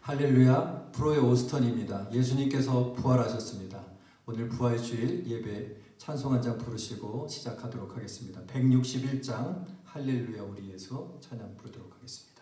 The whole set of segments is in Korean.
할렐루야, 프로의 오스턴입니다. 예수님께서 부활하셨습니다. 오늘 부활주일 예배 찬송 한 장 부르시고 시작하도록 하겠습니다. 161장 할렐루야 우리 예수 찬양 부르도록 하겠습니다.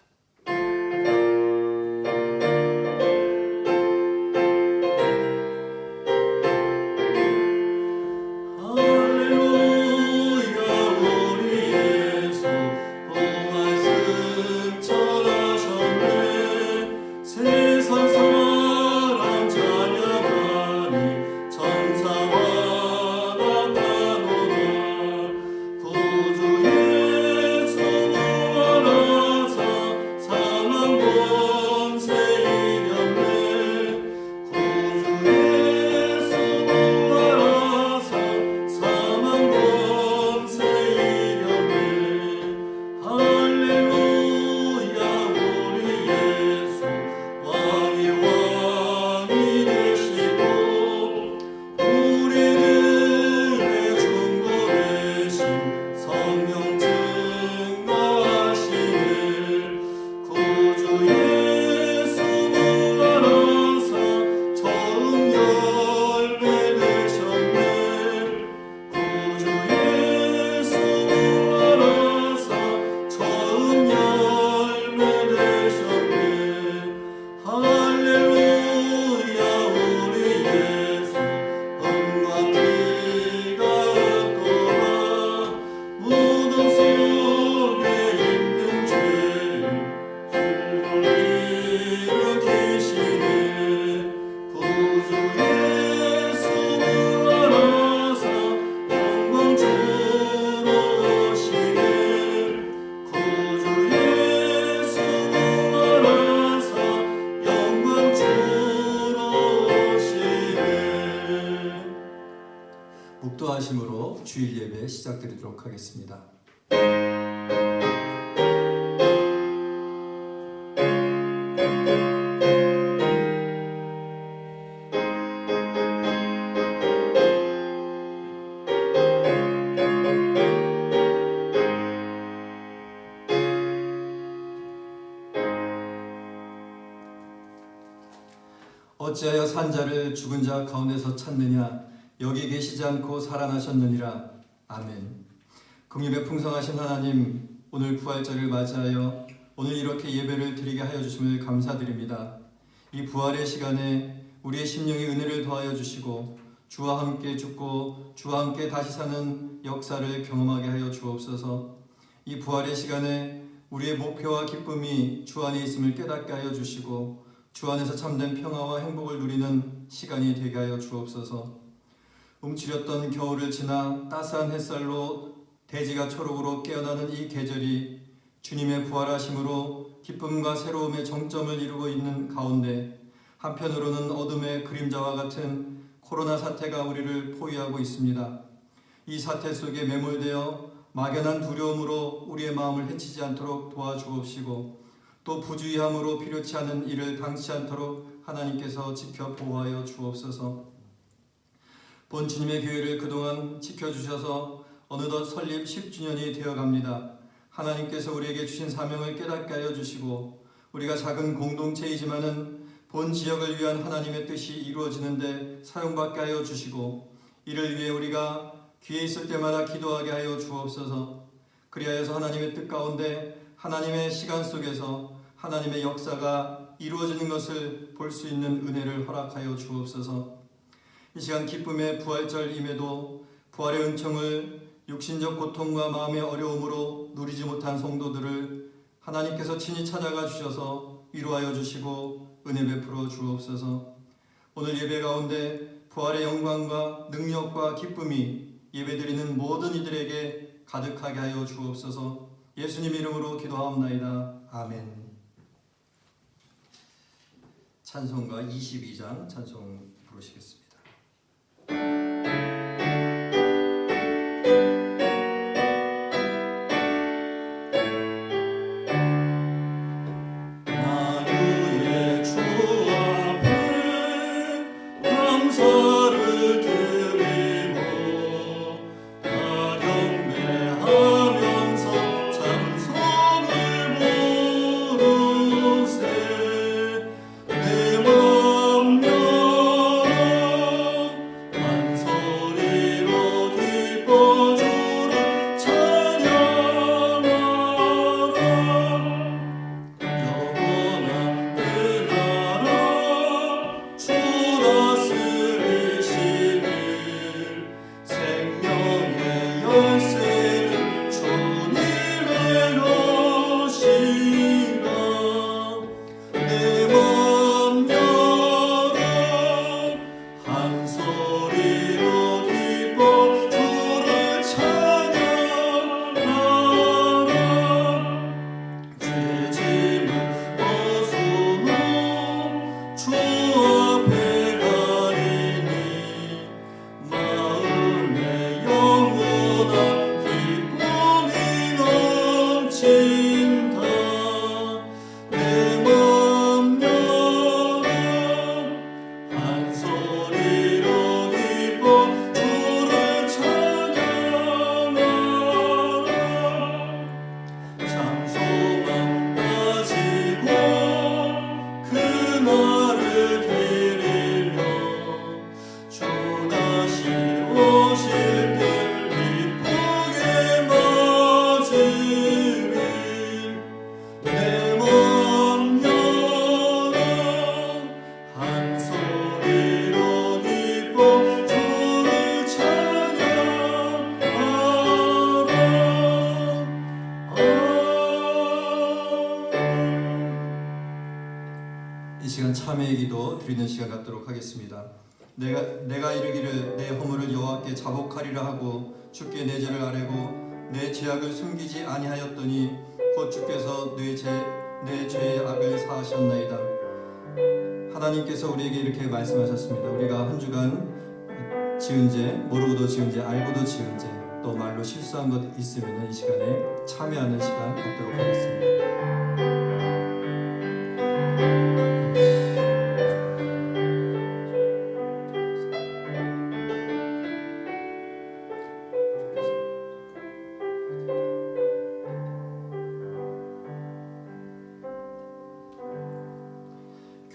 묵도하심으로 주일 예배 시작드리도록 하겠습니다. 어찌하여 산 자를 죽은 자 가운데서 찾느냐? 여기 계시지 않고 살아나셨느니라. 아멘. 긍휼에 풍성하신 하나님, 오늘 부활절을 맞이하여 오늘 이렇게 예배를 드리게 하여 주심을 감사드립니다. 이 부활의 시간에 우리의 심령에 은혜를 더하여 주시고 주와 함께 죽고 주와 함께 다시 사는 역사를 경험하게 하여 주옵소서. 이 부활의 시간에 우리의 목표와 기쁨이 주 안에 있음을 깨닫게 하여 주시고 주 안에서 참된 평화와 행복을 누리는 시간이 되게 하여 주옵소서. 움츠렸던 겨울을 지나 따스한 햇살로 대지가 초록으로 깨어나는 이 계절이 주님의 부활하심으로 기쁨과 새로움의 정점을 이루고 있는 가운데 한편으로는 어둠의 그림자와 같은 코로나 사태가 우리를 포위하고 있습니다. 이 사태 속에 매몰되어 막연한 두려움으로 우리의 마음을 해치지 않도록 도와주옵시고 또 부주의함으로 필요치 않은 일을 당치 않도록 하나님께서 지켜 보호하여 주옵소서. 본 주님의 교회를 그동안 지켜주셔서 어느덧 설립 10주년이 되어갑니다. 하나님께서 우리에게 주신 사명을 깨닫게 하여 주시고 우리가 작은 공동체이지만은 본 지역을 위한 하나님의 뜻이 이루어지는데 사용받게 하여 주시고 이를 위해 우리가 기회 있을 때마다 기도하게 하여 주옵소서. 그리하여서 하나님의 뜻 가운데 하나님의 시간 속에서 하나님의 역사가 이루어지는 것을 볼 수 있는 은혜를 허락하여 주옵소서. 이 시간 기쁨의 부활절임에도 부활의 은총을 육신적 고통과 마음의 어려움으로 누리지 못한 성도들을 하나님께서 친히 찾아가 주셔서 위로하여 주시고 은혜 베풀어 주옵소서. 오늘 예배 가운데 부활의 영광과 능력과 기쁨이 예배드리는 모든 이들에게 가득하게 하여 주옵소서. 예수님 이름으로 기도하옵나이다. 아멘. 찬송가 22장 찬송 부르시겠습니다. 주 시간 참회의 기도 드리는 시간 갖도록 하겠습니다. 내가 이르기를 내 허물을 여호와께 자복하리라 하고 주께 내 죄를 아뢰고 내 죄악을 숨기지 아니하였더니 곧 주께서 내 죄의 악을 사하셨나이다. 하나님께서 우리에게 이렇게 말씀하셨습니다. 우리가 한 주간 지은 죄, 모르고도 지은 죄, 알고도 지은 죄, 또 말로 실수한 것 있으면 이 시간에 참여하는 시간 갖도록 하겠습니다.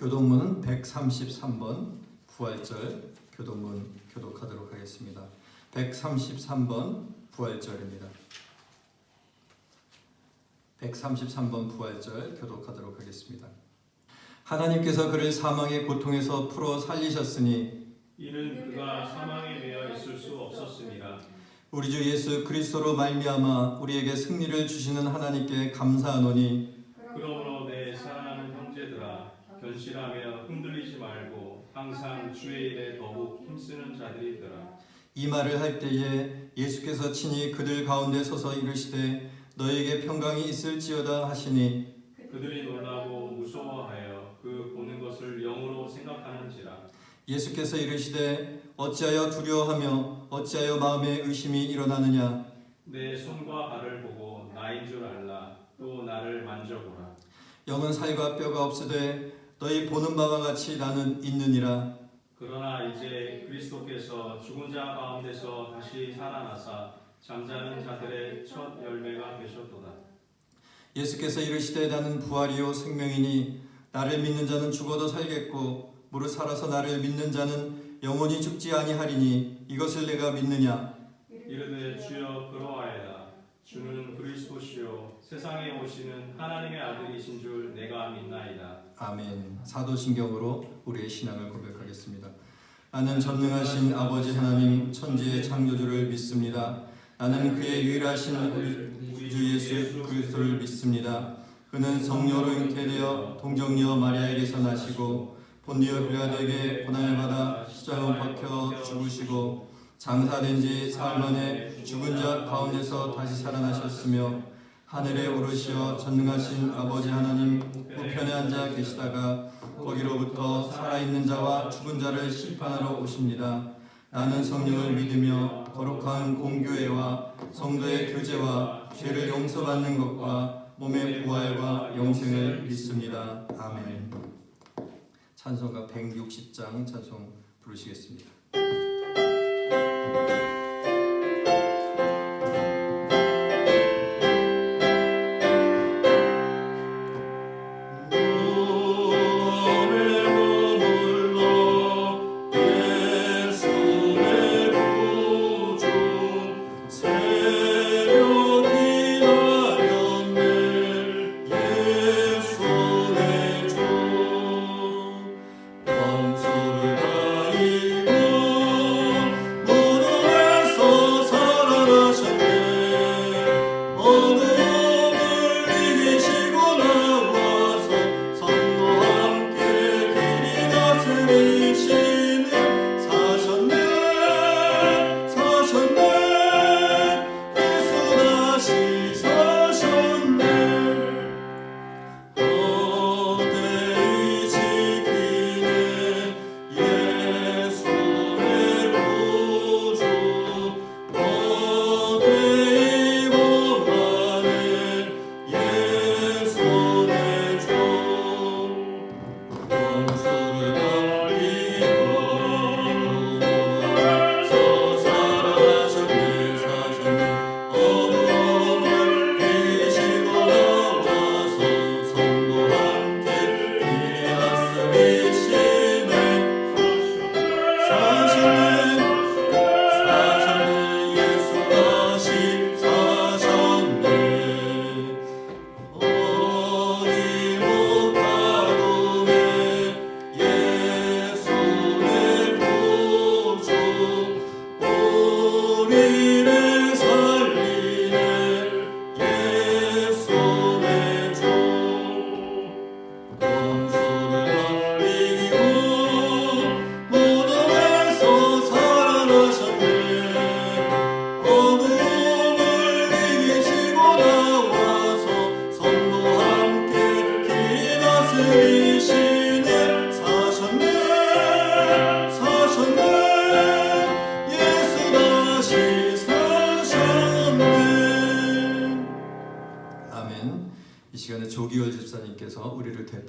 교독문은 133번 부활절 교독문 교독하도록 하겠습니다. 133번 부활절입니다. 133번 부활절 교독하도록 하겠습니다. 하나님께서 그를 사망의 고통에서 풀어 살리셨으니 이는 그가 사망에 매여 있을 수 없었습니다. 우리 주 예수 그리스도로 말미암아 우리에게 승리를 주시는 하나님께 감사하노니 그러므로 내 사랑하는 형제들아 견실하며 흔들리지 말고 항상 주의 일에 더욱 힘쓰는 자들이더라. 이 말을 할 때에 예수께서 친히 그들 가운데 서서 이르시되 너에게 평강이 있을지어다 하시니 그들이 놀라고 무서워하여 그 보는 것을 영으로 생각하는지라. 예수께서 이르시되 어찌하여 두려워하며 어찌하여 마음에 의심이 일어나느냐. 내 손과 발을 보고 나인 줄 알라. 또 나를 만져보라. 영은 살과 뼈가 없으되 너희 보는 바와 같이 나는 있느니라. 그러나 이제 그리스도께서 죽은 자 가운데서 다시 살아나사 잠자는 자들의 첫 열매가 되셨도다. 예수께서 이르시되 나는 부활이요 생명이니 나를 믿는 자는 죽어도 살겠고 무릇 살아서 나를 믿는 자는 영원히 죽지 아니하리니 이것을 내가 믿느냐. 이르되 주여 그러하이다. 주는 그리스도시요 세상에 오시는 하나님의 아들이신 줄 내가 믿나이다. 아멘. 사도신경으로 우리의 신앙을 고백하겠습니다. 나는 전능하신 아버지 하나님 천지의 창조주를 믿습니다. 나는 그의 유일하신 우리 주 예수 그리스도를 믿습니다. 그는 성령으로 잉태되어 동정녀 마리아에게서 나시고 본디오 빌라도에게 고난을 받아 십자가에 박혀 죽으시고 장사된 지 사흘 만에 죽은 자 가운데서 다시 살아나셨으며 하늘에 오르시어 전능하신 아버지 하나님 우편에 앉아 계시다가 거기로부터 살아있는 자와 죽은 자를 심판하러 오십니다. 나는 성령을 믿으며 거룩한 공교회와 성도의 교제와 죄를 용서받는 것과 몸의 부활과 영생을 믿습니다. 아멘. 찬송가 160장 찬송 부르시겠습니다. 범수를 다이고 무릎에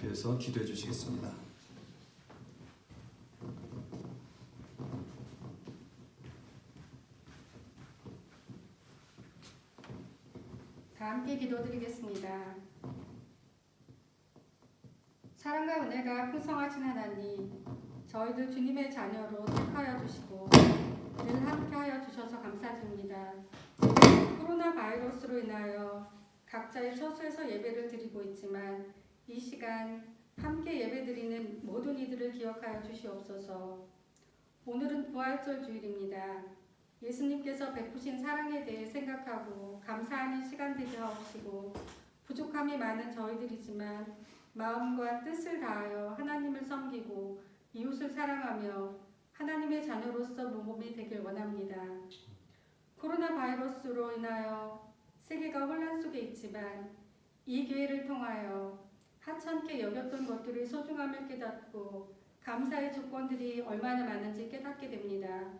대표해서 기도해 주시겠습니다. 다 함께 기도드리겠습니다. 사랑과 은혜가 풍성하신 하나님, 저희들 주님의 자녀로 택하여 주시고 늘 함께하여 주셔서 감사드립니다. 코로나 바이러스로 인하여 각자의 처소에서 예배를 드리고 있지만 이 시간 함께 예배드리는 모든 이들을 기억하여 주시옵소서. 오늘은 부활절 주일입니다. 예수님께서 베푸신 사랑에 대해 생각하고 감사하는 시간 되게 하옵시고, 부족함이 많은 저희들이지만 마음과 뜻을 다하여 하나님을 섬기고 이웃을 사랑하며 하나님의 자녀로서 모범이 되길 원합니다. 코로나 바이러스로 인하여 세계가 혼란 속에 있지만 이 기회를 통하여 하찮게 여겼던 것들의 소중함을 깨닫고 감사의 조건들이 얼마나 많은지 깨닫게 됩니다.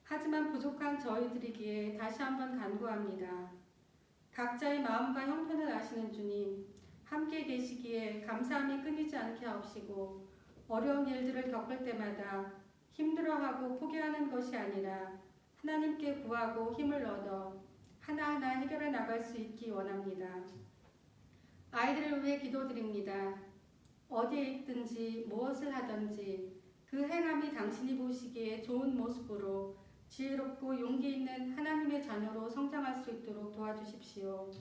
하지만 부족한 저희들이기에 다시 한번 간구합니다. 각자의 마음과 형편을 아시는 주님, 함께 계시기에 감사함이 끊이지 않게 하옵시고, 어려운 일들을 겪을 때마다 힘들어하고 포기하는 것이 아니라 하나님께 구하고 힘을 얻어 하나하나 해결해 나갈 수 있기 원합니다. 아이들을 위해 기도드립니다. 어디에 있든지 무엇을 하든지 그 행함이 당신이 보시기에 좋은 모습으로 지혜롭고 용기 있는 하나님의 자녀로 성장할 수 있도록 도와주십시오.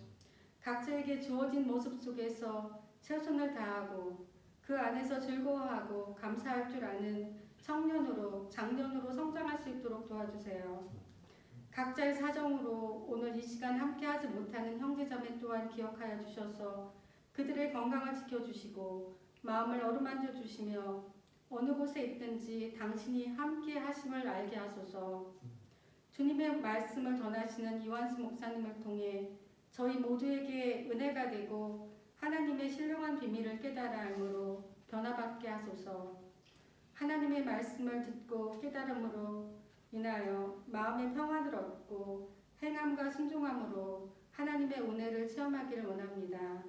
각자에게 주어진 모습 속에서 최선을 다하고 그 안에서 즐거워하고 감사할 줄 아는 청년으로, 장년으로 성장할 수 있도록 도와주세요. 각자의 사정으로 오늘 이 시간 함께하지 못하는 형제자매 또한 기억하여 주셔서 그들의 건강을 지켜주시고 마음을 어루만져 주시며 어느 곳에 있든지 당신이 함께 하심을 알게 하소서. 주님의 말씀을 전하시는 이완수 목사님을 통해 저희 모두에게 은혜가 되고 하나님의 신령한 비밀을 깨달아 알므로 변화받게 하소서. 하나님의 말씀을 듣고 깨달음으로 인하여 마음의 평안을 얻고 행함과 순종함으로 하나님의 은혜를 체험하기를 원합니다.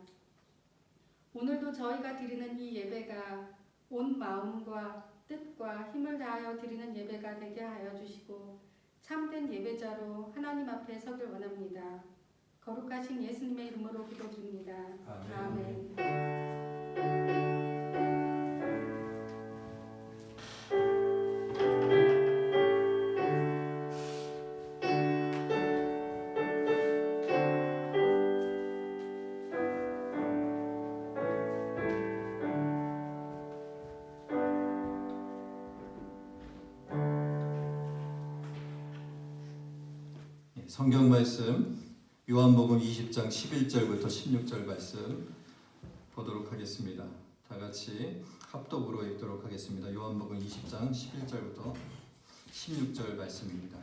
오늘도 저희가 드리는 이 예배가 온 마음과 뜻과 힘을 다하여 드리는 예배가 되게 하여 주시고 참된 예배자로 하나님 앞에 서길 원합니다. 거룩하신 예수님의 이름으로 기도드립니다. 아멘. 성경 말씀 요한복음 20장 11절부터 16절 말씀 보도록 하겠습니다. 다 같이 합독으로 읽도록 하겠습니다. 요한복음 20장 11절부터 16절 말씀입니다.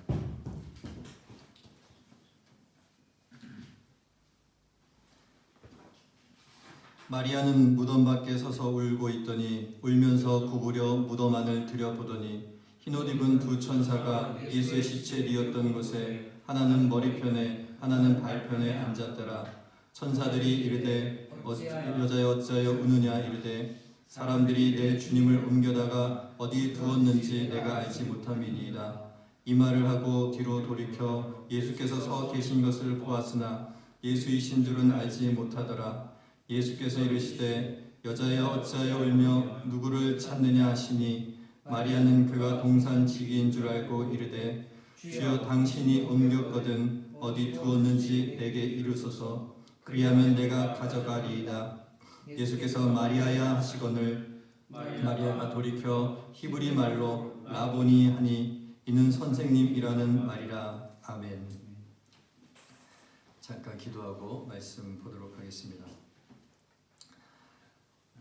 마리아는 무덤 밖에 서서 울고 있더니 울면서 구부려 무덤 안을 들여보더니 흰옷 입은 두 천사가 예수의 시체 뉘었던 곳에 하나는 머리편에 하나는 발편에 앉았더라. 천사들이 이르되 여자여 어찌하여 우느냐 이르되 사람들이 내 주님을 옮겨다가 어디에 두었는지 내가 알지 못함이니이다. 이 말을 하고 뒤로 돌이켜 예수께서 서 계신 것을 보았으나 예수이신 줄은 알지 못하더라. 예수께서 이르시되 여자여 어찌하여 울며 누구를 찾느냐 하시니 마리아는 그가 동산 지기인 줄 알고 이르되 주여 당신이 옮겼거든 어디 두었는지 내게 이르소서. 그리하면 내가 가져가리이다. 예수께서 마리아야 하시거늘 마리아가 돌이켜 히브리 말로 라보니 하니 이는 선생님이라는 말이라. 아멘. 잠깐 기도하고 말씀 보도록 하겠습니다.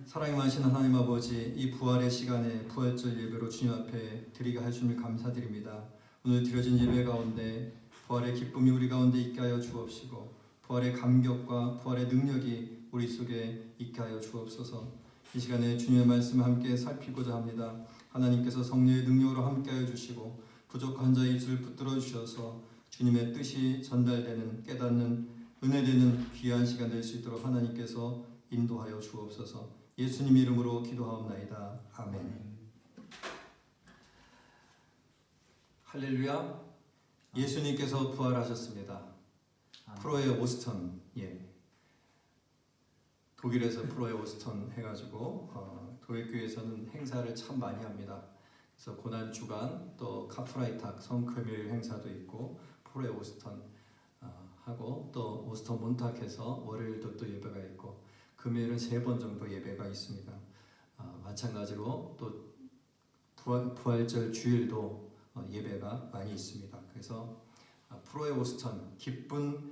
사랑이 많으신 하나님 아버지, 이 부활의 시간에 부활절 예배로 주님 앞에 드리게 하심을 감사드립니다. 오늘 드려진 예배 가운데 부활의 기쁨이 우리 가운데 있게 하여 주옵시고 부활의 감격과 부활의 능력이 우리 속에 있게 하여 주옵소서. 이 시간에 주님의 말씀을 함께 살피고자 합니다. 하나님께서 성령의 능력으로 함께 하여 주시고 부족한 자의 입술을 붙들어 주셔서 주님의 뜻이 전달되는 깨닫는 은혜되는 귀한 시간 될 수 있도록 하나님께서 인도하여 주옵소서. 예수님 이름으로 기도하옵나이다. 아멘. 할렐루야. 예수님께서 부활하셨습니다. 프로의 오스턴, 독일에서 프로의 오스턴 해가지고 도예교회에서는 행사를 참 많이 합니다. 그래서 고난 주간 또 카프라이탁 성금요일 행사도 있고 프로의 오스턴 하고 또 오스턴 몬탁해서 월요일도 또 예배가 있고 금요일은 3번 정도 예배가 있습니다. 마찬가지로 또 부활절 주일도 예배가 많이 있습니다. 그래서 프로의 오스턴 기쁜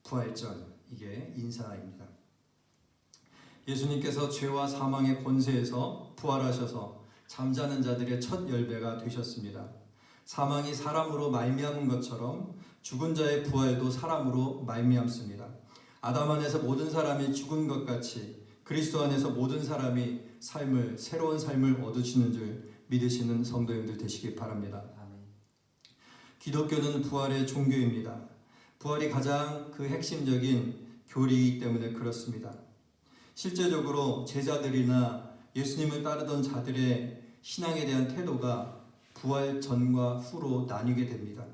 부활절 이게 인사입니다. 예수님께서 죄와 사망의 권세에서 부활하셔서 잠자는 자들의 첫 열배가 되셨습니다. 사망이 사람으로 말미암은 것처럼 죽은 자의 부활도 사람으로 말미암습니다. 아담 안에서 모든 사람이 죽은 것 같이 그리스도 안에서 모든 사람이 새로운 삶을 얻으시는 줄 믿으시는 성도님들 되시기 바랍니다. 기독교는 부활의 종교입니다. 부활이 가장 그 핵심적인 교리이기 때문에 그렇습니다. 실제적으로 제자들이나 예수님을 따르던 자들의 신앙에 대한 태도가 부활 전과 후로 나뉘게 됩니다.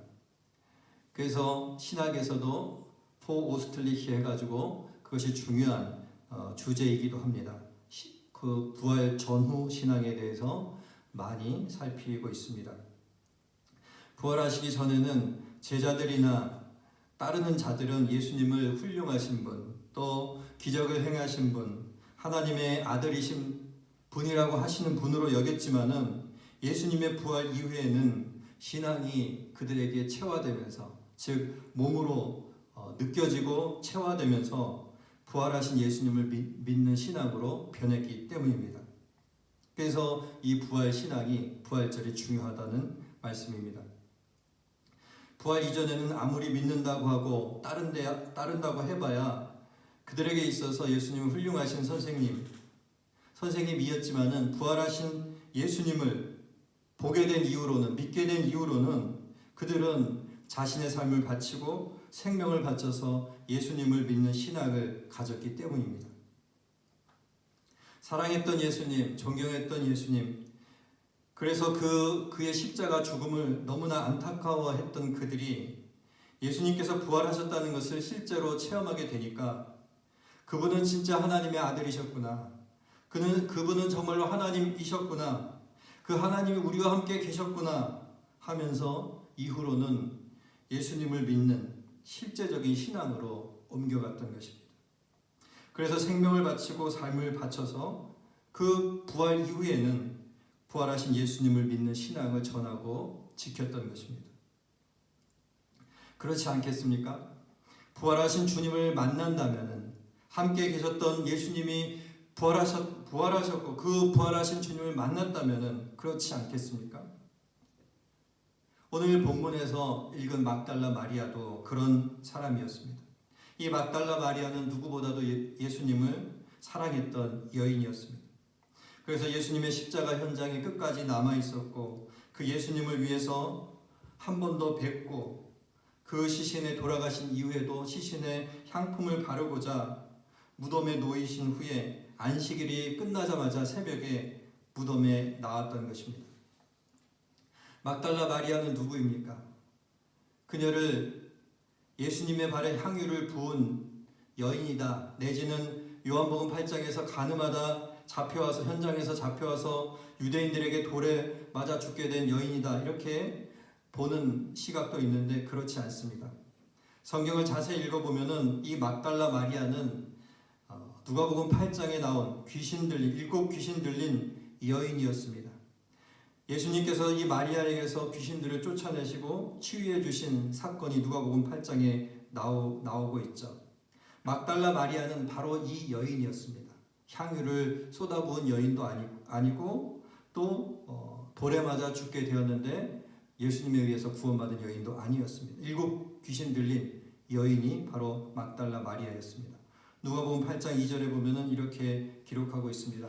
그래서 신학에서도 포오스틀리히 해가지고 그것이 중요한 주제이기도 합니다. 그 부활 전후 신앙에 대해서 많이 살피고 있습니다. 부활하시기 전에는 제자들이나 따르는 자들은 예수님을 훌륭하신 분, 또 기적을 행하신 분, 하나님의 아들이신 분이라고 하시는 분으로 여겼지만은 예수님의 부활 이후에는 신앙이 그들에게 체화되면서, 즉 몸으로 느껴지고 체화되면서 부활하신 예수님을 믿는 신앙으로 변했기 때문입니다. 그래서 이 부활 신앙이 부활절이 중요하다는 말씀입니다. 부활 이전에는 아무리 믿는다고 하고 따른다고 해봐야 그들에게 있어서 예수님은 훌륭하신 선생님이었지만은 부활하신 예수님을 보게 된 이후로는, 믿게 된 이후로는 그들은 자신의 삶을 바치고 생명을 바쳐서 예수님을 믿는 신앙을 가졌기 때문입니다. 사랑했던 예수님, 존경했던 예수님, 그래서 그의 십자가 죽음을 너무나 안타까워했던 그들이 예수님께서 부활하셨다는 것을 실제로 체험하게 되니까 그분은 진짜 하나님의 아들이셨구나, 그분은 정말로 하나님이셨구나, 그 하나님이 우리와 함께 계셨구나 하면서 이후로는 예수님을 믿는 실제적인 신앙으로 옮겨갔던 것입니다. 그래서 생명을 바치고 삶을 바쳐서 그 부활 이후에는 부활하신 예수님을 믿는 신앙을 전하고 지켰던 것입니다. 그렇지 않겠습니까? 부활하신 주님을 만난다면 함께 계셨던 예수님이 부활하셨고 그 부활하신 주님을 만났다면 그렇지 않겠습니까? 오늘 본문에서 읽은 막달라 마리아도 그런 사람이었습니다. 이 막달라 마리아는 누구보다도 예수님을 사랑했던 여인이었습니다. 그래서 예수님의 십자가 현장에 끝까지 남아 있었고 그 예수님을 위해서 한 번 더 뵙고 그 시신에 돌아가신 이후에도 시신에 향품을 바르고자 무덤에 놓이신 후에 안식일이 끝나자마자 새벽에 무덤에 나왔던 것입니다. 막달라 마리아는 누구입니까? 그녀를 예수님의 발에 향유를 부은 여인이다, 내지는 요한복음 8장에서 가늠하다 현장에서 잡혀와서 유대인들에게 돌에 맞아 죽게 된 여인이다, 이렇게 보는 시각도 있는데 그렇지 않습니다. 성경을 자세히 읽어보면은 이 막달라 마리아는 누가복음 8장에 나온 7 귀신 들린 여인이었습니다. 예수님께서 이 마리아에게서 귀신들을 쫓아내시고 치유해 주신 사건이 누가복음 8장에 나오고 있죠. 막달라 마리아는 바로 이 여인이었습니다. 향유를 쏟아부은 여인도 아니고 또 돌에 맞아 죽게 되었는데 예수님에 의해서 구원받은 여인도 아니었습니다. 7 귀신 들린 여인이 바로 막달라 마리아였습니다. 누가복음 8장 2절에 보면은 이렇게 기록하고 있습니다.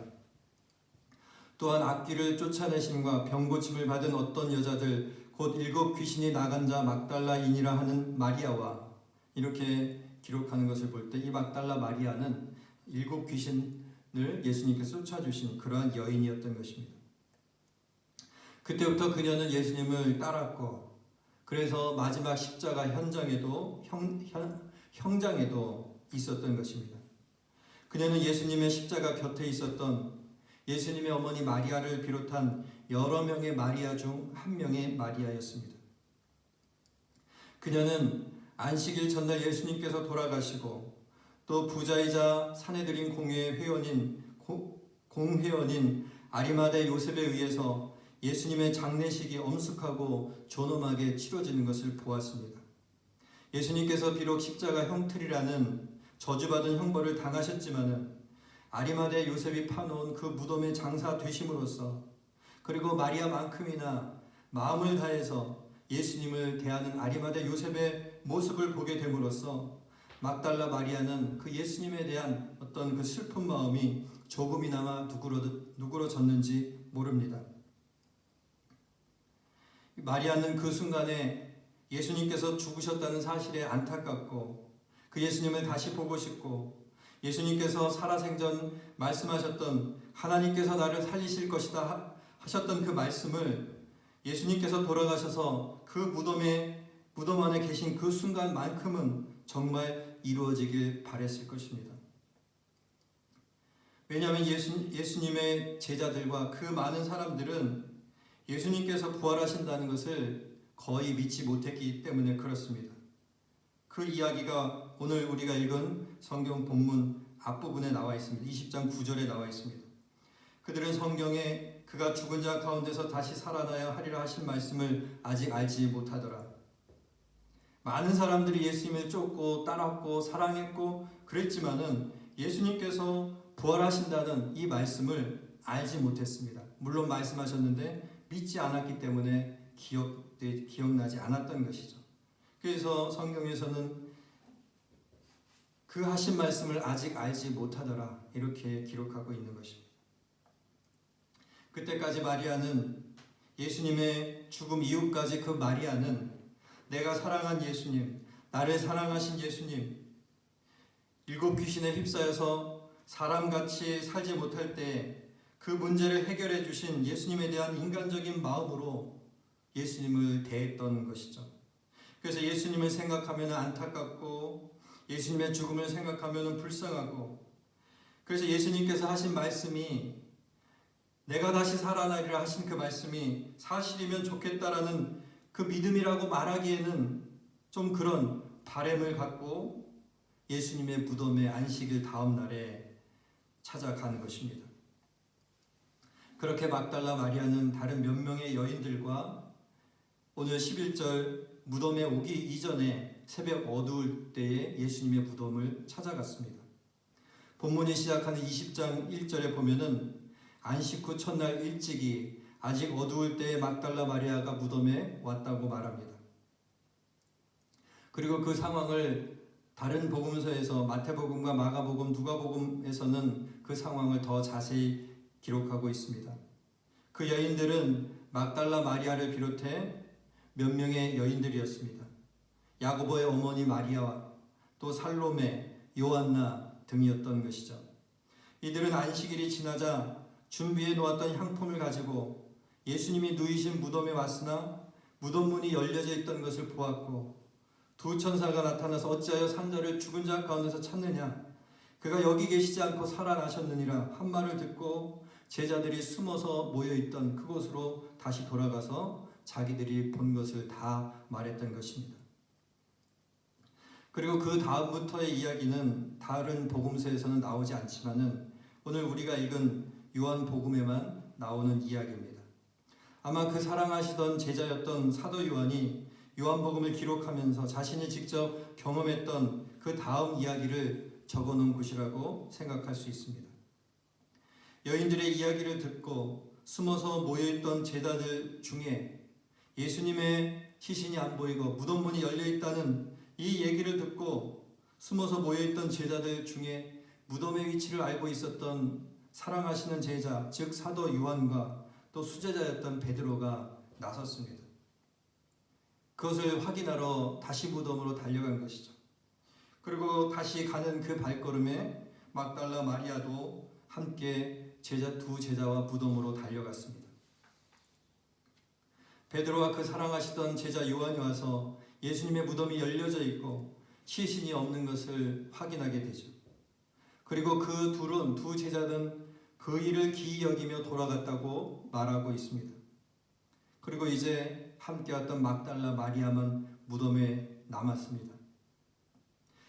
또한 악귀를 쫓아내심과 병고침을 받은 어떤 여자들 곧 7 귀신이 나간 자 막달라인이라 하는 마리아와, 이렇게 기록하는 것을 볼 때 이 막달라 마리아는 7 귀신 예수님께서 쫓아주신 그러한 여인이었던 것입니다. 그때부터 그녀는 예수님을 따랐고 그래서 마지막 십자가 형장에도 있었던 것입니다. 그녀는 예수님의 십자가 곁에 있었던 예수님의 어머니 마리아를 비롯한 여러 명의 마리아 중 한 명의 마리아였습니다. 그녀는 안식일 전날 예수님께서 돌아가시고 또 부자이자 사내들인 공회원인 아리마대 요셉에 의해서 예수님의 장례식이 엄숙하고 존엄하게 치러지는 것을 보았습니다. 예수님께서 비록 십자가 형틀이라는 저주받은 형벌을 당하셨지만은 아리마대 요셉이 파놓은 그 무덤에 장사 되심으로써 그리고 마리아만큼이나 마음을 다해서 예수님을 대하는 아리마대 요셉의 모습을 보게 됨으로써 막달라 마리아는 그 예수님에 대한 어떤 그 슬픈 마음이 조금이나마 누그러졌는지 모릅니다. 마리아는 그 순간에 예수님께서 죽으셨다는 사실에 안타깝고 그 예수님을 다시 보고 싶고 예수님께서 살아생전 말씀하셨던 하나님께서 나를 살리실 것이다 하셨던 그 말씀을 예수님께서 돌아가셔서 그 무덤 안에 계신 그 순간만큼은 정말 이루어지길 바랬을 것입니다. 왜냐하면 예수님의 제자들과 그 많은 사람들은 예수님께서 부활하신다는 것을 거의 믿지 못했기 때문에 그렇습니다. 그 이야기가 오늘 우리가 읽은 성경 본문 앞부분에 나와 있습니다. 20장 9절에 나와 있습니다. 그들은 성경에 그가 죽은 자 가운데서 다시 살아나야 하리라 하신 말씀을 아직 알지 못하더라. 많은 사람들이 예수님을 쫓고 따랐고 사랑했고 그랬지만은 예수님께서 부활하신다는 이 말씀을 알지 못했습니다. 물론 말씀하셨는데 믿지 않았기 때문에 기억나지 않았던 것이죠. 그래서 성경에서는 그 하신 말씀을 아직 알지 못하더라 이렇게 기록하고 있는 것입니다. 그때까지 마리아는 예수님의 죽음 이후까지 그 마리아는 내가 사랑한 예수님, 나를 사랑하신 예수님, 일곱 귀신에 휩싸여서 사람같이 살지 못할 때 그 문제를 해결해 주신 예수님에 대한 인간적인 마음으로 예수님을 대했던 것이죠. 그래서 예수님을 생각하면 안타깝고 예수님의 죽음을 생각하면 불쌍하고 그래서 예수님께서 하신 말씀이 내가 다시 살아나리라 하신 그 말씀이 사실이면 좋겠다라는 그 믿음이라고 말하기에는 좀 그런 바램을 갖고 예수님의 무덤의 안식일 다음 날에 찾아가는 것입니다. 그렇게 막달라 마리아는 다른 몇 명의 여인들과 오늘 11절 무덤에 오기 이전에 새벽 어두울 때에 예수님의 무덤을 찾아갔습니다. 본문이 시작하는 20장 1절에 보면은 안식 후 첫날 일찍이 아직 어두울 때에 막달라 마리아가 무덤에 왔다고 말합니다. 그리고 그 상황을 다른 복음서에서 마태복음과 마가복음, 누가복음에서는 그 상황을 더 자세히 기록하고 있습니다. 그 여인들은 막달라 마리아를 비롯해 몇 명의 여인들이었습니다. 야고보의 어머니 마리아와 또 살로메, 요한나 등이었던 것이죠. 이들은 안식일이 지나자 준비해 놓았던 향품을 가지고 예수님이 누이신 무덤에 왔으나 무덤 문이 열려져 있던 것을 보았고 두 천사가 나타나서 어찌하여 산자를 죽은 자 가운데서 찾느냐 그가 여기 계시지 않고 살아나셨느니라 한 말을 듣고 제자들이 숨어서 모여있던 그곳으로 다시 돌아가서 자기들이 본 것을 다 말했던 것입니다. 그리고 그 다음부터의 이야기는 다른 복음서에서는 나오지 않지만은 오늘 우리가 읽은 요한복음에만 나오는 이야기입니다. 아마 그 사랑하시던 제자였던 사도 요한이 요한복음을 기록하면서 자신이 직접 경험했던 그 다음 이야기를 적어놓은 곳이라고 생각할 수 있습니다. 여인들의 이야기를 듣고 숨어서 모여있던 제자들 중에 예수님의 시신이 안 보이고 무덤 문이 열려있다는 이 얘기를 듣고 숨어서 모여있던 제자들 중에 무덤의 위치를 알고 있었던 사랑하시는 제자, 즉 사도 요한과 또 수제자였던 베드로가 나섰습니다. 그것을 확인하러 다시 무덤으로 달려간 것이죠. 그리고 다시 가는 그 발걸음에 막달라 마리아도 함께 두 제자와 무덤으로 달려갔습니다. 베드로와 그 사랑하시던 제자 요한이 와서 예수님의 무덤이 열려져 있고 시신이 없는 것을 확인하게 되죠. 그리고 두 제자는 그 일을 기이 여기며 돌아갔다고 말하고 있습니다. 그리고 이제 함께 왔던 막달라 마리아만 무덤에 남았습니다.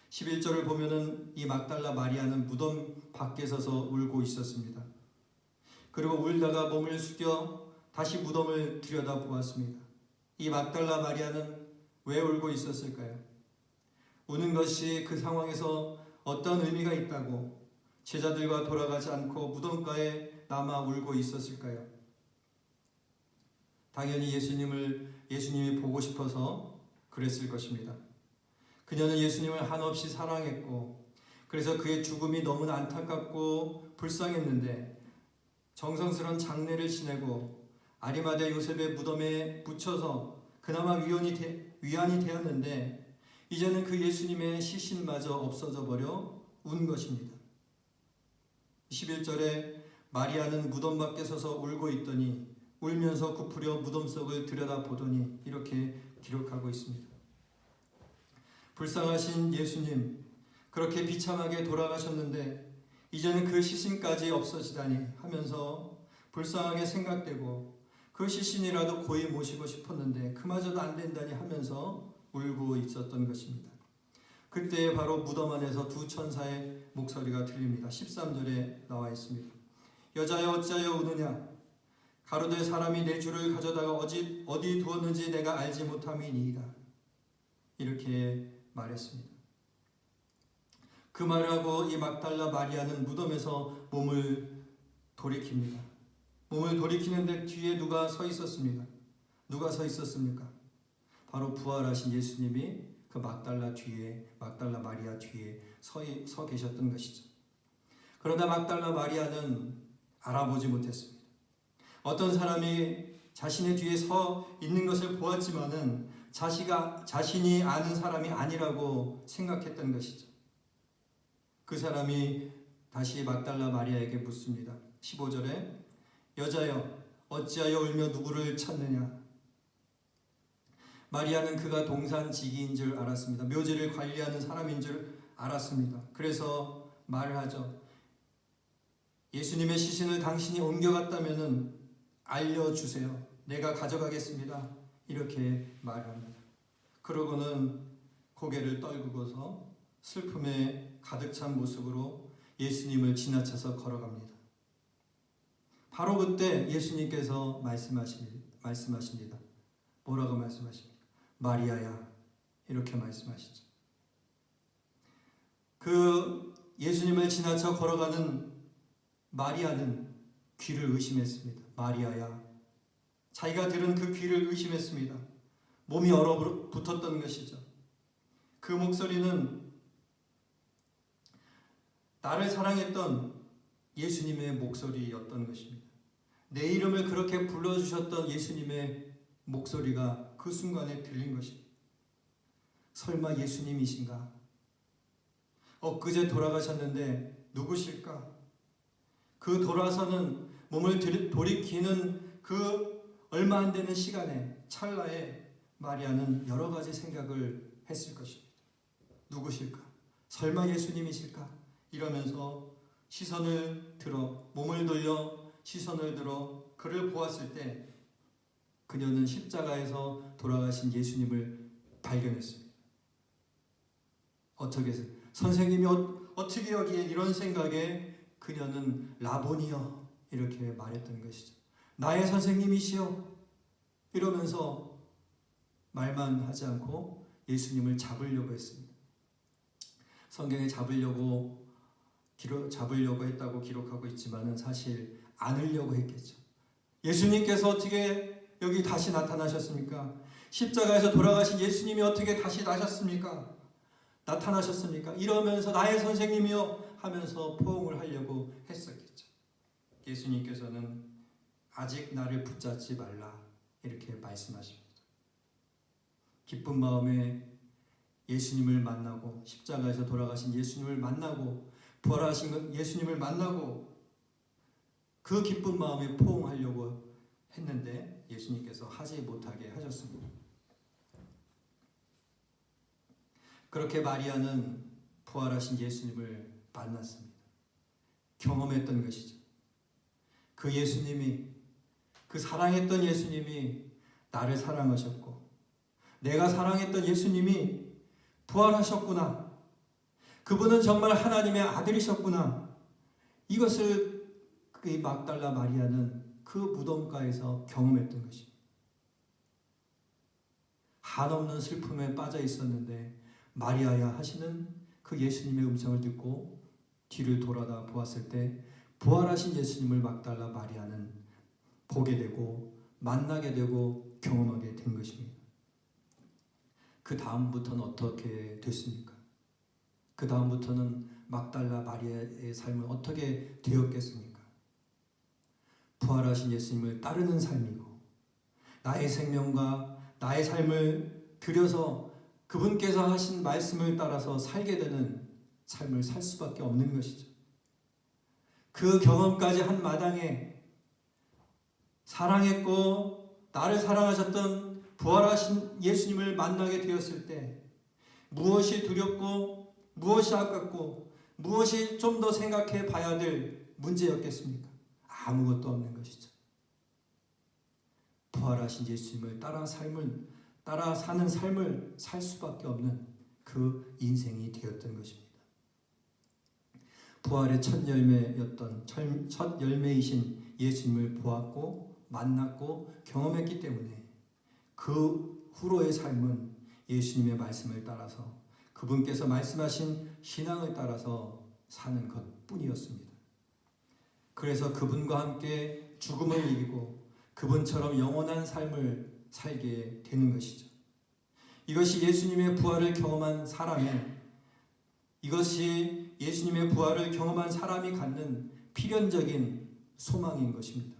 11절을 보면은 이 막달라 마리아는 무덤 밖에 서서 울고 있었습니다. 그리고 울다가 몸을 숙여 다시 무덤을 들여다보았습니다. 이 막달라 마리아는 왜 울고 있었을까요? 우는 것이 그 상황에서 어떤 의미가 있다고 제자들과 돌아가지 않고 무덤가에 남아 울고 있었을까요? 당연히 예수님이 보고 싶어서 그랬을 것입니다. 그녀는 예수님을 한없이 사랑했고 그래서 그의 죽음이 너무나 안타깝고 불쌍했는데 정성스러운 장례를 지내고 아리마대 요셉의 무덤에 붙여서 그나마 위안이 되었는데 이제는 그 예수님의 시신마저 없어져 버려 운 것입니다. 11절에 마리아는 무덤 밖에 서서 울고 있더니 울면서 굽으려 무덤 속을 들여다보더니 이렇게 기록하고 있습니다. 불쌍하신 예수님, 그렇게 비참하게 돌아가셨는데 이제는 그 시신까지 없어지다니 하면서 불쌍하게 생각되고 그 시신이라도 고이 모시고 싶었는데 그마저도 안 된다니 하면서 울고 있었던 것입니다. 그때 바로 무덤 안에서 두 천사의 목소리가 들립니다. 13절에 나와 있습니다. 여자여 어찌하여 우느냐? 가로되 사람이 내 주를 가져다가 어디 두었는지 내가 알지 못함이니이다. 이렇게 말했습니다. 그 말을 하고 이 막달라 마리아는 무덤에서 몸을 돌이킵니다. 몸을 돌이키는데 뒤에 누가 서 있었습니다. 누가 서 있었습니까? 바로 부활하신 예수님이 그 막달라 마리아 뒤에 서 계셨던 것이죠. 그러나 막달라 마리아는 알아보지 못했습니다. 어떤 사람이 자신의 뒤에 서 있는 것을 보았지만은 자신이 아는 사람이 아니라고 생각했던 것이죠. 그 사람이 다시 막달라 마리아에게 묻습니다. 15절에 여자여 어찌하여 울며 누구를 찾느냐? 마리아는 그가 동산지기인 줄 알았습니다. 묘지를 관리하는 사람인 줄 알았습니다. 그래서 말을 하죠. 예수님의 시신을 당신이 옮겨갔다면 알려주세요. 내가 가져가겠습니다. 이렇게 말을 합니다. 그러고는 고개를 떨구고서 슬픔에 가득 찬 모습으로 예수님을 지나쳐서 걸어갑니다. 바로 그때 예수님께서 말씀하십니다. 뭐라고 말씀하십니까? 마리아야, 이렇게 말씀하시죠. 그 예수님을 지나쳐 걸어가는 마리아는 귀를 의심했습니다. 마리아야, 자기가 들은 그 귀를 의심했습니다. 몸이 얼어붙었던 것이죠. 그 목소리는 나를 사랑했던 예수님의 목소리였던 것입니다. 내 이름을 그렇게 불러주셨던 예수님의 목소리가 그 순간에 들린 것입니다. 설마 예수님이신가? 엊그제 돌아가셨는데 누구실까? 그 돌아서는 몸을 돌이키는 그 얼마 안 되는 시간에 찰나에 마리아는 여러 가지 생각을 했을 것입니다. 누구실까? 설마 예수님이실까? 이러면서 시선을 들어 몸을 돌려 시선을 들어 그를 보았을 때 그녀는 십자가에서 돌아가신 예수님을 발견했습니다. 선생님이 어떻게 여기에 이런 생각에 그녀는 라보니여 이렇게 말했던 것이죠. 나의 선생님이시여 이러면서 말만 하지 않고 예수님을 잡으려고 했습니다. 성경에 잡으려고 했다고 기록하고 있지만은 사실 안으려고 했겠죠. 예수님께서 어떻게 여기 다시 나타나셨습니까? 십자가에서 돌아가신 예수님이 어떻게 다시 나타나셨습니까? 이러면서 나의 선생님이여 하면서 포옹을 하려고 했었겠죠. 예수님께서는 아직 나를 붙잡지 말라 이렇게 말씀하십니다. 기쁜 마음에 예수님을 만나고 십자가에서 돌아가신 예수님을 만나고 부활하신 예수님을 만나고 그 기쁜 마음에 포옹하려고 했는데 예수님께서 하지 못하게 하셨습니다. 그렇게 마리아는 부활하신 예수님을 만났습니다. 경험했던 것이죠. 그 예수님이, 그 사랑했던 예수님이 나를 사랑하셨고 내가 사랑했던 예수님이 부활하셨구나. 그분은 정말 하나님의 아들이셨구나. 이것을 그 막달라 마리아는 그 무덤가에서 경험했던 것입니다. 한없는 슬픔에 빠져 있었는데 마리아야 하시는 그 예수님의 음성을 듣고 뒤를 돌아다 보았을 때 부활하신 예수님을 막달라 마리아는 보게 되고 만나게 되고 경험하게 된 것입니다. 그 다음부터는 어떻게 됐습니까? 그 다음부터는 막달라 마리아의 삶은 어떻게 되었겠습니까? 부활하신 예수님을 따르는 삶이고 나의 생명과 나의 삶을 들여서 그분께서 하신 말씀을 따라서 살게 되는 삶을 살 수밖에 없는 것이죠. 그 경험까지 한 마당에 사랑했고 나를 사랑하셨던 부활하신 예수님을 만나게 되었을 때 무엇이 두렵고 무엇이 아깝고 무엇이 좀 더 생각해 봐야 될 문제였겠습니까? 아무것도 없는 것이죠. 부활하신 예수님을 따라 사는 삶을 살 수밖에 없는 그 인생이 되었던 것입니다. 부활의 첫 열매였던 첫 열매이신 예수님을 보았고 만났고 경험했기 때문에 그 후로의 삶은 예수님의 말씀을 따라서 그분께서 말씀하신 신앙을 따라서 사는 것뿐이었습니다. 그래서 그분과 함께 죽음을 이기고 그분처럼 영원한 삶을 살게 되는 것이죠. 이것이 예수님의 부활을 경험한 이것이 예수님의 부활을 경험한 사람이 갖는 필연적인 소망인 것입니다.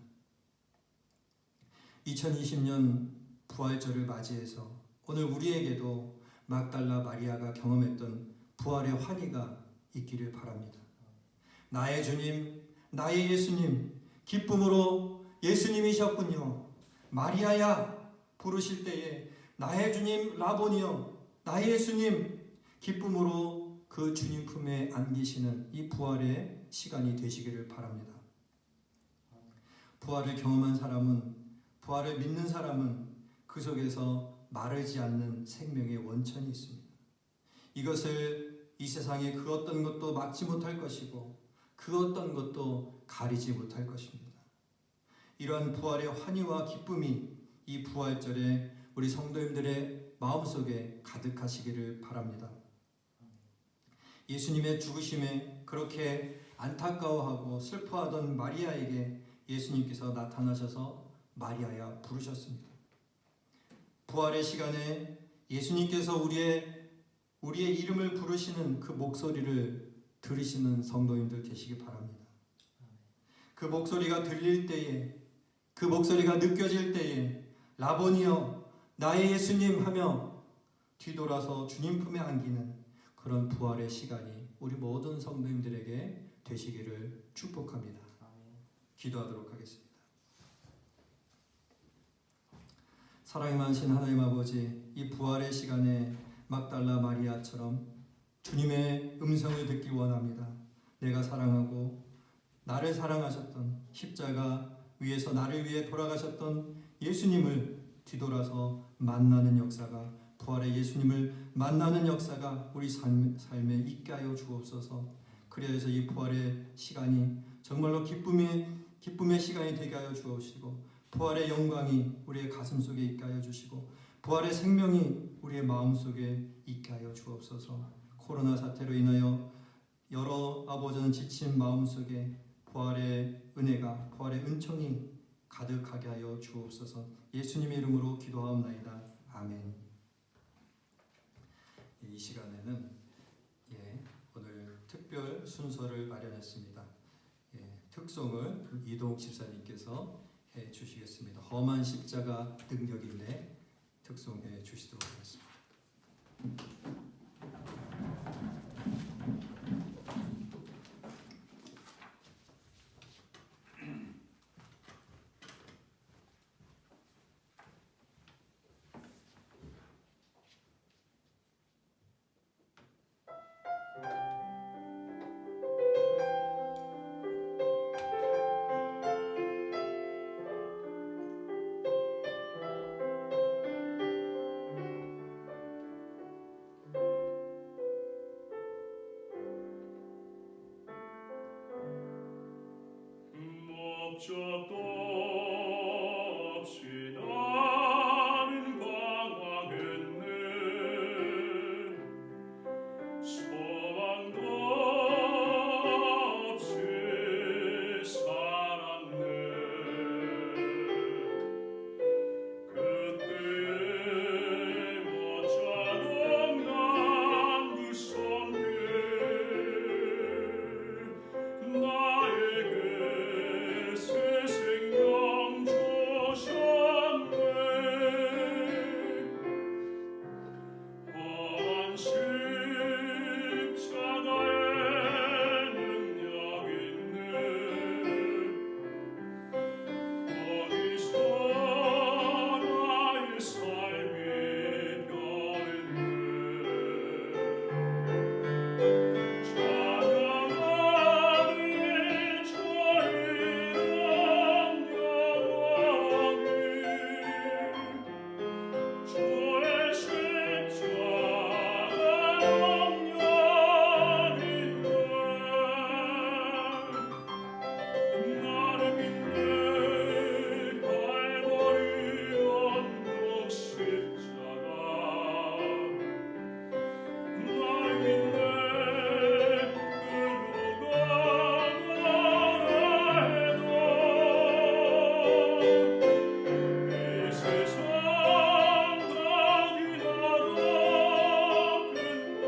2020년 부활절을 맞이해서 오늘 우리에게도 막달라 마리아가 경험했던 부활의 환희가 있기를 바랍니다. 나의 주님, 나의 예수님, 기쁨으로 예수님이셨군요. 마리아야 부르실 때에 나의 주님 라보니여, 나의 예수님, 기쁨으로 그 주님 품에 안기시는 이 부활의 시간이 되시기를 바랍니다. 부활을 경험한 사람은, 부활을 믿는 사람은 그 속에서 마르지 않는 생명의 원천이 있습니다. 이것을 이 세상의 그 어떤 것도 막지 못할 것이고 그 어떤 것도 가리지 못할 것입니다. 이러한 부활의 환희와 기쁨이 이 부활절에 우리 성도님들의 마음속에 가득하시기를 바랍니다. 예수님의 죽으심에 그렇게 안타까워하고 슬퍼하던 마리아에게 예수님께서 나타나셔서 마리아야 부르셨습니다. 부활의 시간에 예수님께서 우리의 이름을 부르시는 그 목소리를 들으시는 성도님들 되시기 바랍니다. 그 목소리가 들릴 때에, 그 목소리가 느껴질 때에 라보니여, 나의 예수님 하며 뒤돌아서 주님 품에 안기는 그런 부활의 시간이 우리 모든 성도님들에게 되시기를 축복합니다. 기도하도록 하겠습니다. 사랑이 많으신 하나님 아버지, 이 부활의 시간에 막달라 마리아처럼 주님의 음성을 듣기 원합니다. 내가 사랑하고 나를 사랑하셨던 십자가 위에서 나를 위해 돌아가셨던 예수님을 뒤돌아서 만나는 역사가, 부활의 예수님을 만나는 역사가 우리 삶에 있게 하여 주옵소서. 그래서 이 부활의 시간이 정말로 기쁨의 시간이 되게 하여 주옵시고, 부활의 영광이 우리의 가슴 속에 있게 하여 주시고, 부활의 생명이 우리의 마음 속에 있게 하여 주옵소서. 코로나 사태로 인하여 여러 아버지는 지친 마음 속에 부활의 은혜가, 부활의 은총이 가득하게 하여 주옵소서. 예수님의 이름으로 기도하옵나이다. 아멘. 이 시간에는 오늘 특별 순서를 마련했습니다. 특송을 이동욱 집사님께서 해 주시겠습니다. 험한 십자가 능력인데 특송해 주시도록 하겠습니다. 목적도 없이 나는 방황했네. 소망도 없이 살았네. 그때에 못자국 난 그 손길 나에게 새 생명 주셨네. 험한 십자가에 능력 있네. 거기서 나의 삶이 변했네. 찬양하리 저 이름 영원히 주의 십자가 영영인데 나를 믿네. 갈보리 언덕 십자가 나를 믿네. 그 누가 뭐라 해도 이 세상 당이라도 끝날이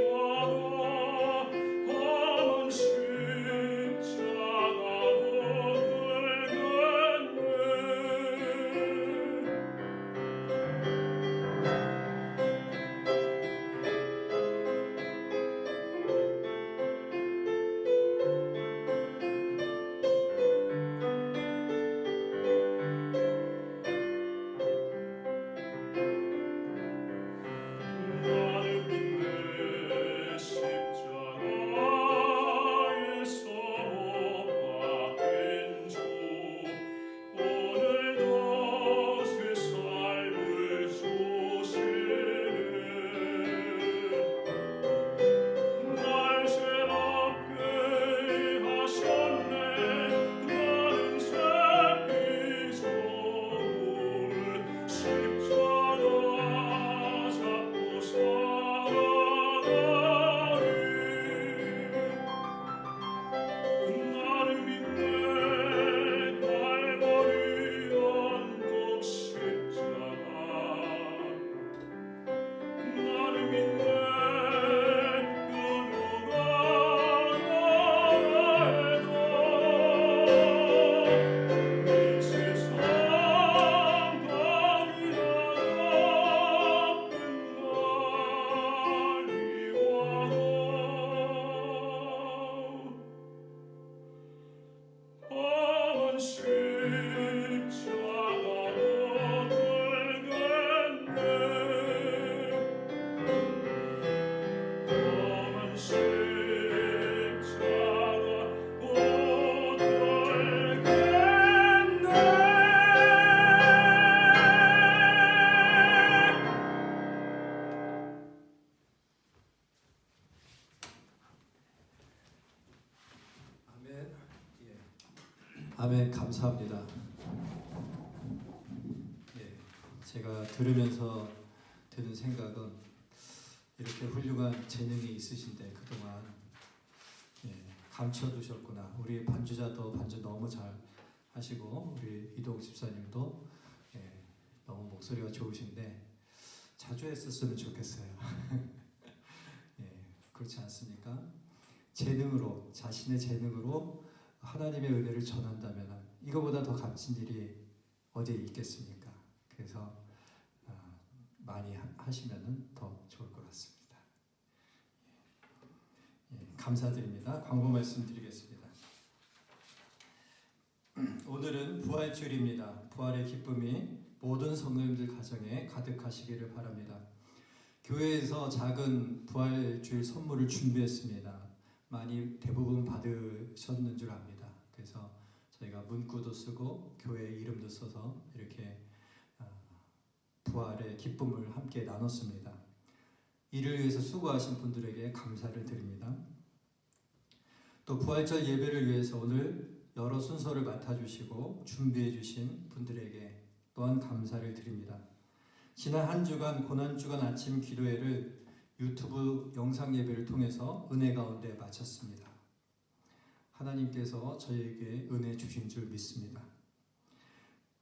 와도 험한 십자가로 끌겠네. 나를 믿네. 십자가에서 못 박힌 주 오늘도 새 삶을 주시네. 날 새롭게 하셨네. 나는 새 피조물 십자가 잡고 살아가리. 나를 믿네. 갈보리 언덕 십자가 나를 믿네. 그 누가 뭐라 해도 이 세상 당이라도 끝날이 와도 험한 십자가로 끌겠네. 험한 십자가 못 끌겠네. 아멘. 예. 아멘. 감사합니다. 예. 제가 들으면서 드는 생각은 이렇게 훌륭한 재능이 있으신데 그동안 감춰두셨구나. 우리 반주자도 반주 너무 잘 하시고 우리 이동 집사님도 너무 목소리가 좋으신데 자주 했었으면 좋겠어요. 그렇지 않습니까? 재능으로 자신의 재능으로 하나님의 은혜를 전한다면 이거보다 더 값진 일이 어디에 있겠습니까? 그래서 많이 하시면 더 좋을 것 같습니다. 감사드립니다. 광고 말씀 드리겠습니다. 오늘은 부활주일입니다. 부활의 기쁨이 모든 성도님들 가정에 가득하시기를 바랍니다. 교회에서 작은 부활주일 선물을 준비했습니다. 많이 대부분 받으셨는 줄 압니다. 그래서 저희가 문구도 쓰고 교회 이름도 써서 이렇게 부활의 기쁨을 함께 나눴습니다. 이를 위해서 수고하신 분들에게 감사를 드립니다. 또 부활절 예배를 위해서 오늘 여러 순서를 맡아주시고 준비해주신 분들에게 또한 감사를 드립니다. 지난 한 주간 고난주간 아침 기도회를 유튜브 영상 예배를 통해서 은혜 가운데 마쳤습니다. 하나님께서 저에게 은혜 주신 줄 믿습니다.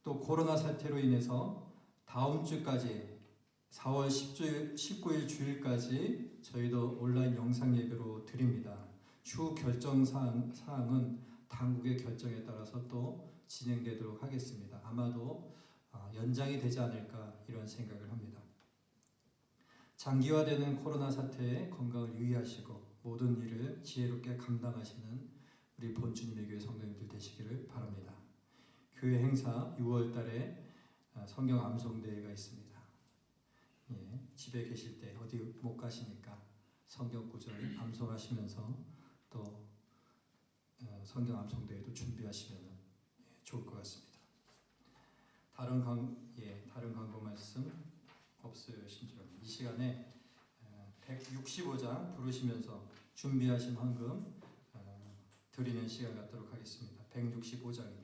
또 코로나 사태로 인해서 다음 주까지 4월 19일 주일까지 저희도 온라인 영상 예배로 드립니다. 추후 결정 사항은 당국의 결정에 따라서 또 진행되도록 하겠습니다. 아마도 연장이 되지 않을까 이런 생각을 합니다. 장기화되는 코로나 사태에 건강을 유의하시고 모든 일을 지혜롭게 감당하시는 우리 본주님의 교회 성도님들 되시기를 바랍니다. 교회 행사 6월 달에 성경 암송대회가 있습니다. 예, 집에 계실 때 어디 못 가시니까 성경 구절 암송하시면서 또 성경 암송대회도 준비하시면 좋을 것 같습니다. 다른 광고 말씀 없으신 줄 압니다. 이 시간에 165장 부르시면서 준비하신 헌금 드리는 시간 갖도록 하겠습니다. 165장입니다.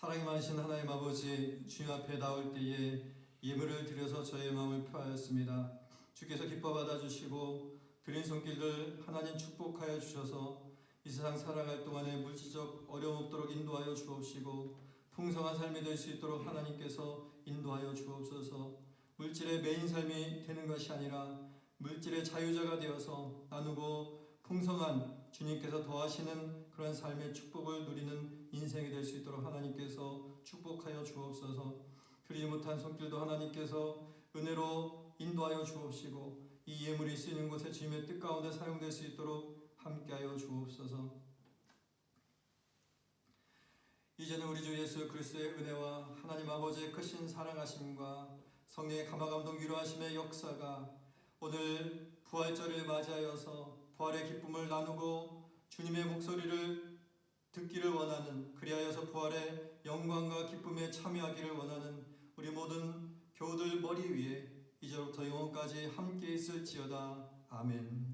사랑이 많으신 하나님 아버지, 주님 앞에 나올 때에 예물을 드려서 저의 마음을 표하였습니다. 주께서 기뻐 받아주시고 드린 손길들 하나님 축복하여 주셔서 이 세상 살아갈 동안에 물질적 어려움 없도록 인도하여 주옵시고 풍성한 삶이 될 수 있도록 하나님께서 인도하여 주옵소서. 물질의 메인 삶이 되는 것이 아니라 물질의 자유자가 되어서 나누고 풍성한 주님께서 더하시는 그런 삶의 축복을 누리는 인생이 될 수 있도록 하나님께서 축복하여 주옵소서. 드리지 못한 손길도 하나님께서 은혜로 인도하여 주옵시고 이 예물이 쓰이는 곳에 주님의 뜻 가운데 사용될 수 있도록 함께하여 주옵소서. 이제는 우리 주 예수 그리스도의 은혜와 하나님 아버지의 크신 사랑하심과 성령의 감화감동 위로하심의 역사가 오늘 부활절을 맞이하여서 부활의 기쁨을 나누고 주님의 목소리를 듣기를 원하는, 그리하여서 부활의 영광과 기쁨에 참여하기를 원하는 우리 모든 교우들 머리 위에 이제부터 영원까지 함께 있을지어다. 아멘.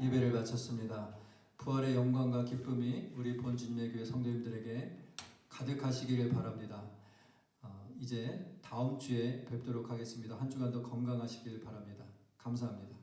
예배를 마쳤습니다. 부활의 영광과 기쁨이 우리 본주님의 교회 성도님들에게 가득하시기를 바랍니다. 이제 다음 주에 뵙도록 하겠습니다. 한 주간도 건강하시길 바랍니다. 감사합니다.